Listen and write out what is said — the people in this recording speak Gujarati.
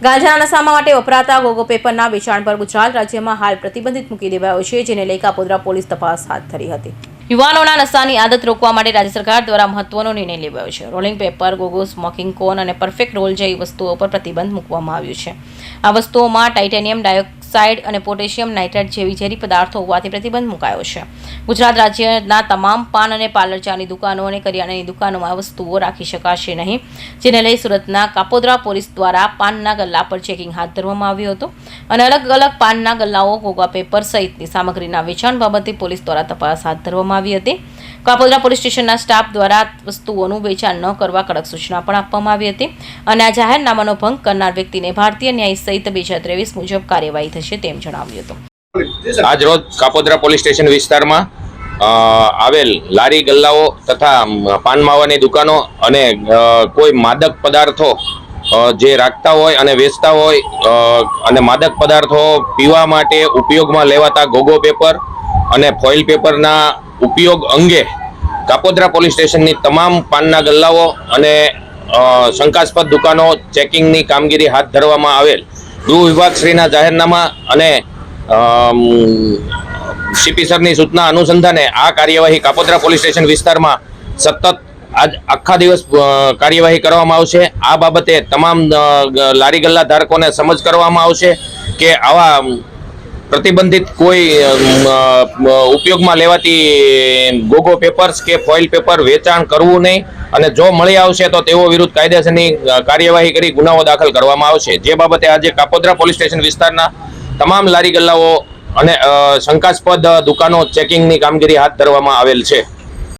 ગાંજાના નશામાં માટે વપરાતા ગોગો પેપરના વેચાણ પર ગુજરાત રાજ્યમાં હાલ પ્રતિબંધિત મૂકી દેવાયો છે, જેને લઈ કાપોદ્રા પોલીસ તપાસ હાથ ધરી હતી. યુવાનોના નશાની આદત રોકવા માટે રાજ્ય સરકાર દ્વારા મહત્વનો નિર્ણય લેવાયો છે. રોલિંગ પેપર, ગોગો, સ્મોકિંગ કોન અને પરફેક્ટ રોલ જેવી વસ્તુઓ પર પ્રતિબંધ મૂકવામાં આવ્યો છે. આ વસ્તુઓમાં ટાઇટેનિયમ ડાયોક્સાઇડ અને પોટેશિયમ નાઇટ્રેટ જેવી ઝેરી પદાર્થો હોવાથી પ્રતિબંધ મુકાયો છે. ગુજરાત રાજ્યના તમામ પાન અને પાર્લર ચાની દુકાનો અને કરિયાણાની દુકાનોમાં વસ્તુઓ રાખી શકાશે નહીં, જેને લઈ સુરતના કાપોદ્રા પોલીસ દ્વારા પાનના ગલ્લા પર ચેકિંગ હાથ ધરવામાં આવ્યું હતું અને અલગ અલગ પાનના ગલ્લાઓ, ગોગા પેપર સહિતની સામગ્રીના વેચાણ બાબતે પોલીસ દ્વારા તપાસ હાથ ધરવામાં આવી હતી. કાપોદ્રા પોલીસ સ્ટેશનના સ્ટાફ દ્વારા વસ્તુઓનું વેચાણ ન કરવા કડક સૂચના પણ આપવામાં આવી હતી અને આ જાહેરનામાનો ભંગ કરનાર વ્યક્તિને ભારતીય ન્યાય સહિત 2023 મુજબ કાર્યવાહી થશે તેમ જણાવ્યું હતું. આજ રોજ કાપોદ્રા પોલીસ સ્ટેશન વિસ્તારમાં આવેલ લારી ગલ્લાઓ તથા પાન માવાની દુકાનો અને કોઈ માદક પદાર્થો જે રાખતા હોય અને વેચતા હોય અને માદક પદાર્થો પીવા માટે ઉપયોગમાં લેવાતા ગોગો પેપર અને ફોઇલ પેપરના ઉપયોગ અંગે કાપોદ્રા પોલીસ સ્ટેશનની તમામ પાનના ગલ્લાઓ અને શંકાસ્પદ દુકાનો ચેકિંગની કામગીરી હાથ ધરવામાં આવેલ. ગૃહ વિભાગશ્રીના જાહેરનામા અને સીપી સરની સૂચના અનુસંધાને આ કાર્યવાહી કાપોદ્રા પોલીસ સ્ટેશન વિસ્તારમાં સતત આજ આખા દિવસ કાર્યવાહી કરવામાં આવશે. આ બાબતે તમામ લારી ગલ્લા ધારકોને સમજ કરવામાં આવશે કે આવા પ્રતિબંધિત કોઈ ઉપયોગમાં લેવાતી ગોગો પેપર્સ કે ફોઇલ પેપર વેચાણ કરવું નહીં અને જો મળી આવશે તો તેઓ વિરુદ્ધ કાયદેસરની કાર્યવાહી કરી ગુનાઓ દાખલ કરવામાં આવશે. જે બાબતે આજે કાપોદ્રા પોલીસ સ્ટેશન વિસ્તારના તમામ લારી ગલ્લાઓ અને શંકાસ્પદ દુકાનો ચેકિંગની કામગીરી હાથ ધરવામાં આવેલ છે.